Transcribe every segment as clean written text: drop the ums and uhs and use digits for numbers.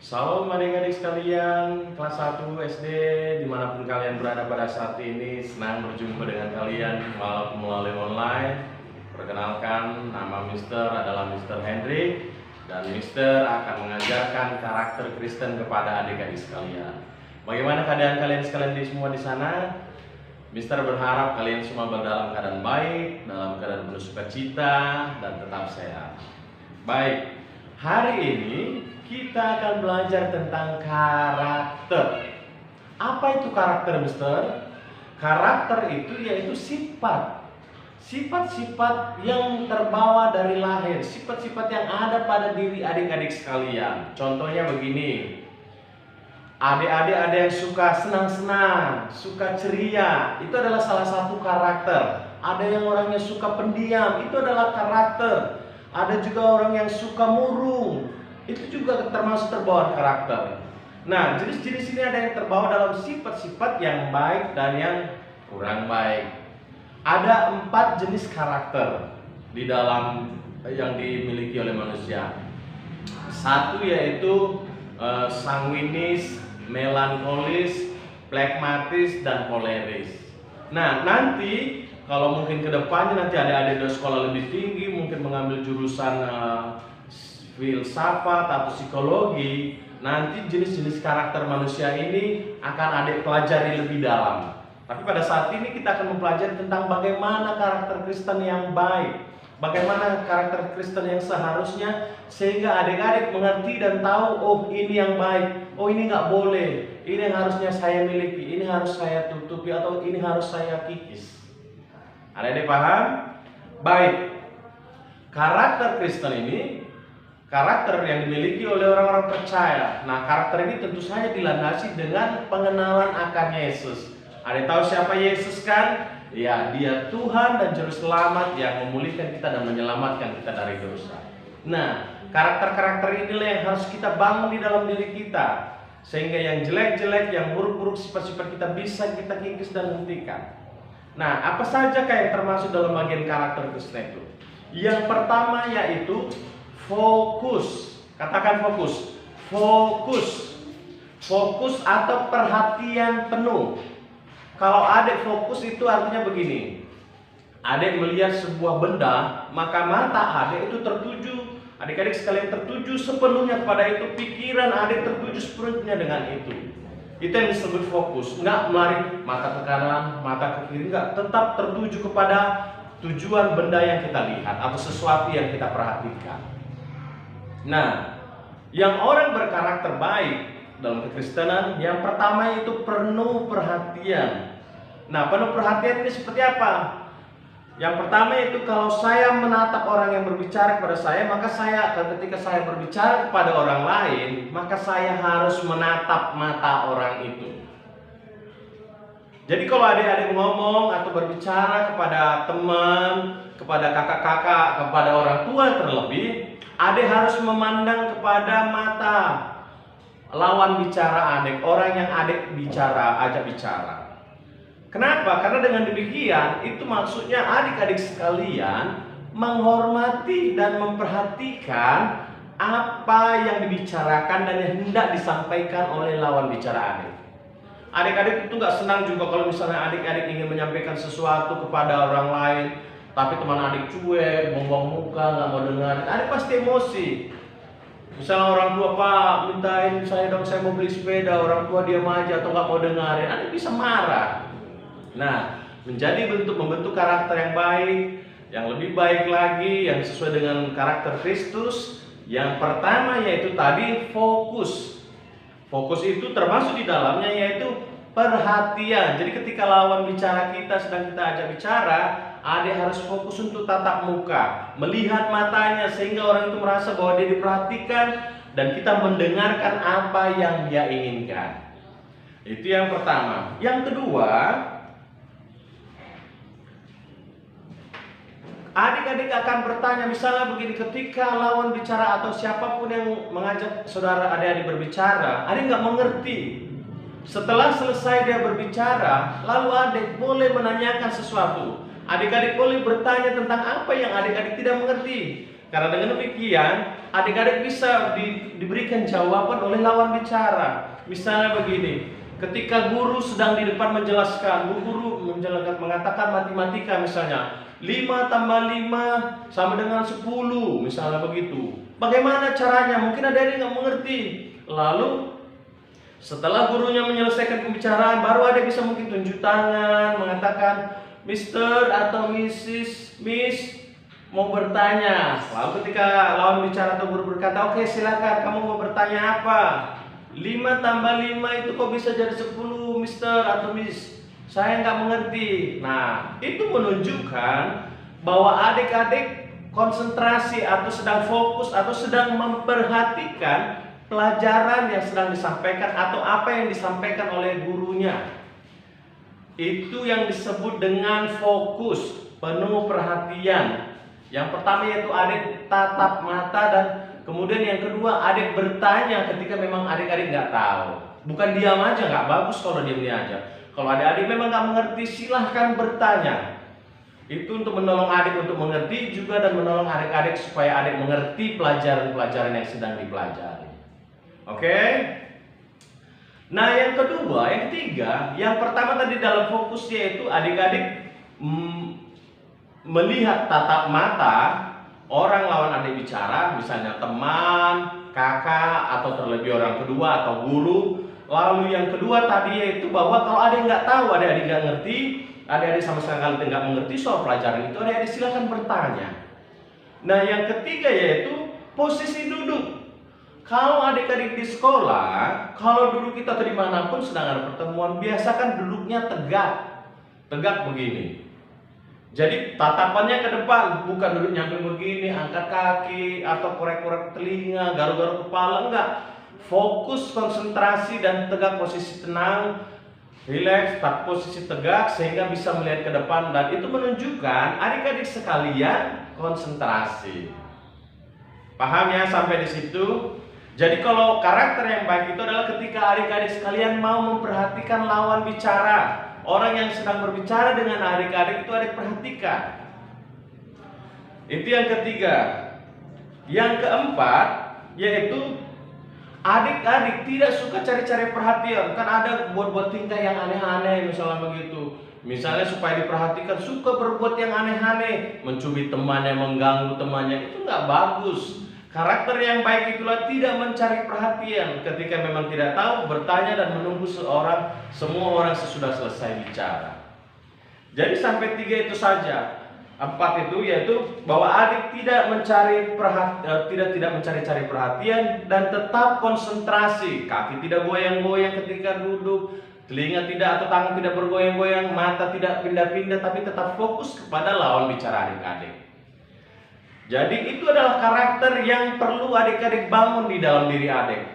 Salam adik-adik sekalian, kelas 1 SD, dimanapun kalian berada pada saat ini. Senang berjumpa dengan kalian walaupun melalui online. Perkenalkan, nama Mister adalah Mister Hendrik, dan Mister akan mengajarkan karakter Kristen kepada adik-adik sekalian. Bagaimana keadaan kalian sekalian semua di sana? Mister berharap kalian semua dalam keadaan baik, dalam keadaan penuh sukacita, dan tetap sehat. Baik, hari ini kita akan belajar tentang karakter. Apa itu karakter, Mister? Karakter itu yaitu sifat. Sifat-sifat yang terbawa dari lahir, sifat-sifat yang ada pada diri adik-adik sekalian. Contohnya begini. Adik-adik ada yang suka senang-senang, suka ceria, itu adalah salah satu karakter. Ada yang orangnya suka pendiam, itu adalah karakter. Ada juga orang yang suka murung, itu juga termasuk terbawa karakter. Nah, jenis-jenis ini ada yang terbawa dalam sifat-sifat yang baik dan yang kurang baik. Ada 4 jenis karakter di dalam yang dimiliki oleh manusia. Satu yaitu sanguinis, melankolis, plekmatis, dan koleris. Nah, nanti kalau mungkin ke depannya nanti adik-adik di sekolah lebih tinggi mungkin mengambil jurusan filsafat atau psikologi, nanti jenis-jenis karakter manusia ini akan adik pelajari lebih dalam. Tapi pada saat ini kita akan mempelajari tentang bagaimana karakter Kristen yang baik, bagaimana karakter Kristen yang seharusnya, sehingga adik-adik mengerti dan tahu, oh ini yang baik, oh ini nggak boleh, ini yang harusnya saya miliki, ini harus saya tutupi, atau ini harus saya kikis. Adik-adik paham? Baik, karakter Kristen ini karakter yang dimiliki oleh orang-orang percaya. Nah, karakter ini tentu saja dilandasi dengan pengenalan akan Yesus. Ada tahu siapa Yesus kan? Ya, dia Tuhan dan Juru Selamat yang memulihkan kita dan menyelamatkan kita dari dosa. Nah, karakter-karakter inilah yang harus kita bangun di dalam diri kita, sehingga yang jelek-jelek, yang buruk-buruk sifat-sifat kita bisa kita kikis dan hentikan. Nah, apa saja yang termasuk dalam bagian karakter Kristen itu? Yang pertama yaitu fokus. Katakan fokus. Fokus. Fokus atau perhatian penuh. Kalau adik fokus itu artinya begini. Adik melihat sebuah benda, maka mata adik itu tertuju, adik-adik sekalian tertuju sepenuhnya kepada itu, pikiran adik tertuju sepenuhnya dengan itu. Itu yang disebut fokus. Enggak melari mata ke kanan, mata ke kiri, enggak, tetap tertuju kepada tujuan benda yang kita lihat atau sesuatu yang kita perhatikan. Nah, yang orang berkarakter baik dalam kekristenan, yang pertama itu penuh perhatian. Nah, penuh perhatian ini seperti apa? Yang pertama itu kalau saya menatap orang yang berbicara kepada saya, maka ketika saya berbicara kepada orang lain, maka saya harus menatap mata orang itu. Jadi kalau adik-adik ngomong atau berbicara kepada teman, kepada kakak-kakak, kepada orang tua terlebih, adik harus memandang kepada mata lawan bicara adik, orang yang adik ajak bicara. Kenapa? Karena dengan demikian itu maksudnya adik-adik sekalian menghormati dan memperhatikan apa yang dibicarakan dan yang hendak disampaikan oleh lawan bicara adik. Adik-adik itu nggak senang juga kalau misalnya adik-adik ingin menyampaikan sesuatu kepada orang lain, tapi teman adik cuek, buang muka, nggak mau dengar, adik pasti emosi. Misalnya orang tua, Pak, mintain saya dong, saya mau beli sepeda, orang tua diam aja atau nggak mau dengerin, adik bisa marah. Nah, membentuk karakter yang baik, yang lebih baik lagi, yang sesuai dengan karakter Kristus. Yang pertama yaitu tadi fokus. Fokus itu termasuk di dalamnya yaitu perhatian. Jadi ketika lawan bicara kita sedang kita ajak bicara, adik harus fokus untuk tatap muka, melihat matanya, sehingga orang itu merasa bahwa dia diperhatikan dan kita mendengarkan apa yang dia inginkan. Itu yang pertama. Yang kedua, adik-adik akan bertanya, misalnya begini, ketika lawan bicara atau siapapun yang mengajak saudara adik-adik berbicara, adik nggak mengerti. Setelah selesai dia berbicara, lalu adik boleh menanyakan sesuatu. Adik-adik boleh bertanya tentang apa yang adik-adik tidak mengerti. Karena dengan demikian, adik-adik bisa diberikan jawaban oleh lawan bicara. Misalnya begini, ketika guru sedang di depan menjelaskan, guru mengatakan matematika misalnya, 5 tambah 5 sama dengan 10, misalnya begitu. Bagaimana caranya? Mungkin adik-adik nggak mengerti. Lalu setelah gurunya menyelesaikan pembicaraan, baru adik bisa mungkin tunjuk tangan, mengatakan, Mister atau Miss mau bertanya. Lalu ketika lawan bicara atau guru berkata, oke silakan, kamu mau bertanya apa? 5 tambah 5 itu kok bisa jadi 10, Mister atau Miss? Saya nggak mengerti. Nah, itu menunjukkan bahwa adik-adik konsentrasi atau sedang fokus atau sedang memperhatikan pelajaran yang sedang disampaikan atau apa yang disampaikan oleh gurunya. Itu yang disebut dengan fokus, penuh perhatian. Yang pertama yaitu adik tatap mata, dan kemudian yang kedua adik bertanya ketika memang adik-adik nggak tahu. Bukan diam aja, nggak bagus kalau diam aja. Kalau adik-adik memang nggak mengerti, silahkan bertanya. Itu untuk menolong adik untuk mengerti juga, dan menolong adik-adik supaya adik mengerti pelajaran-pelajaran yang sedang dipelajari. Oke? Nah yang kedua, yang ketiga, yang pertama tadi dalam fokus yaitu adik-adik melihat tatap mata orang lawan adik bicara, misalnya teman, kakak, atau terlebih orang kedua atau guru. Lalu yang kedua tadi yaitu bahwa kalau adik nggak tahu, adik-adik nggak ngerti, adik-adik sama sekali nggak mengerti soal pelajaran itu, adik-adik silahkan bertanya. Nah yang ketiga yaitu posisi duduk. Kalau adik-adik di sekolah, kalau duduk kita dimanapun sedang ada pertemuan, biasakan duduknya tegak. Tegak begini. Jadi tatapannya ke depan, bukan duduk nyamping begini, angkat kaki, atau korek-korek telinga, garuk-garuk kepala, enggak. Fokus, konsentrasi, dan tegak, posisi tenang, rileks, posisi tegak, sehingga bisa melihat ke depan. Dan itu menunjukkan adik-adik sekalian konsentrasi. Paham ya sampai di situ? Jadi kalau karakter yang baik itu adalah ketika adik-adik sekalian mau memperhatikan lawan bicara. Orang yang sedang berbicara dengan adik-adik itu adik perhatikan. Itu yang ketiga. Yang keempat yaitu adik-adik tidak suka cari-cari perhatian. Kan ada buat-buat tingkah yang aneh-aneh misalnya begitu. Misalnya supaya diperhatikan suka berbuat yang aneh-aneh, mencubit temannya, mengganggu temannya, itu nggak bagus. Karakter yang baik itulah tidak mencari perhatian. Ketika memang tidak tahu, bertanya dan menunggu semua orang sesudah selesai bicara. Jadi sampai 3 itu saja. 4 itu yaitu bahwa adik tidak mencari perhatian dan tetap konsentrasi. Kaki tidak goyang-goyang ketika duduk, telinga tidak atau tangan tidak bergoyang-goyang, mata tidak pindah-pindah, tapi tetap fokus kepada lawan bicara adik-adik. Jadi itu adalah karakter yang perlu adik-adik bangun di dalam diri adik.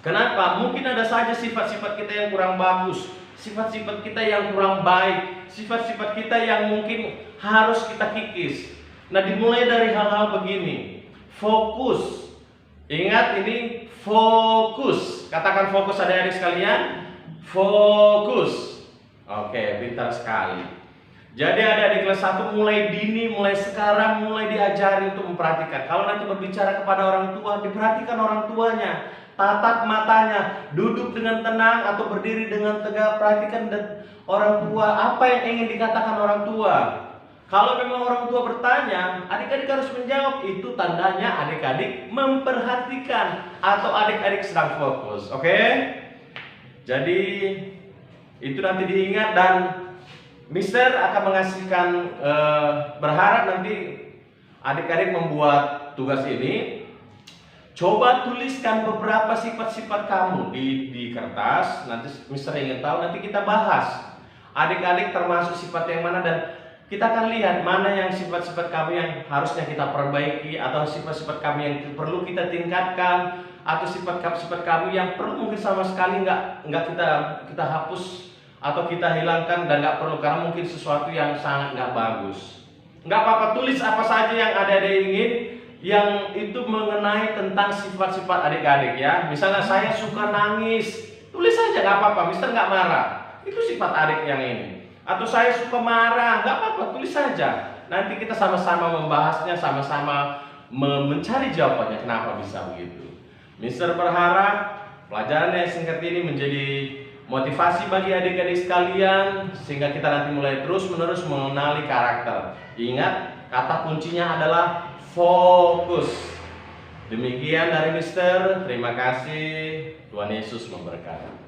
Kenapa? Mungkin ada saja sifat-sifat kita yang kurang bagus, sifat-sifat kita yang kurang baik, sifat-sifat kita yang mungkin harus kita kikis. Nah, dimulai dari hal-hal begini. Fokus. Ingat ini fokus. Katakan fokus adik-adik sekalian. Fokus. Oke, pintar sekali. Jadi adik-adik kelas 1 mulai dini, mulai sekarang, mulai diajari untuk memperhatikan. Kalau nanti berbicara kepada orang tua, diperhatikan orang tuanya, tatap matanya, duduk dengan tenang atau berdiri dengan tegak, perhatikan orang tua, apa yang ingin dikatakan orang tua. Kalau memang orang tua bertanya, adik-adik harus menjawab. Itu tandanya adik-adik memperhatikan atau adik-adik sedang fokus. Oke? Jadi itu nanti diingat, dan Mister akan mengasihkan, berharap nanti adik-adik membuat tugas ini. Coba tuliskan beberapa sifat-sifat kamu di kertas. Nanti Mister ingin tahu, nanti kita bahas. Adik-adik termasuk sifat yang mana, dan kita akan lihat mana yang sifat-sifat kamu yang harusnya kita perbaiki, atau sifat-sifat kamu yang perlu kita tingkatkan, atau sifat-sifat kamu yang perlu mungkin sama sekali nggak kita hapus atau kita hilangkan dan nggak perlu, karena mungkin sesuatu yang sangat nggak bagus. Nggak apa-apa, tulis apa saja yang adik-adik ingin, yang itu mengenai tentang sifat-sifat adik-adik ya. Misalnya saya suka nangis, tulis saja, nggak apa-apa, Mister nggak marah. Itu sifat adik yang ini. Atau saya suka marah, nggak apa-apa, tulis saja. Nanti kita sama-sama membahasnya, sama-sama mencari jawabannya kenapa bisa begitu. Mister berharap pelajaran yang singkat ini menjadi motivasi bagi adik-adik sekalian, sehingga kita nanti mulai terus-menerus mengenali karakter. Ingat, kata kuncinya adalah fokus. Demikian dari Mister, terima kasih. Tuhan Yesus memberkati.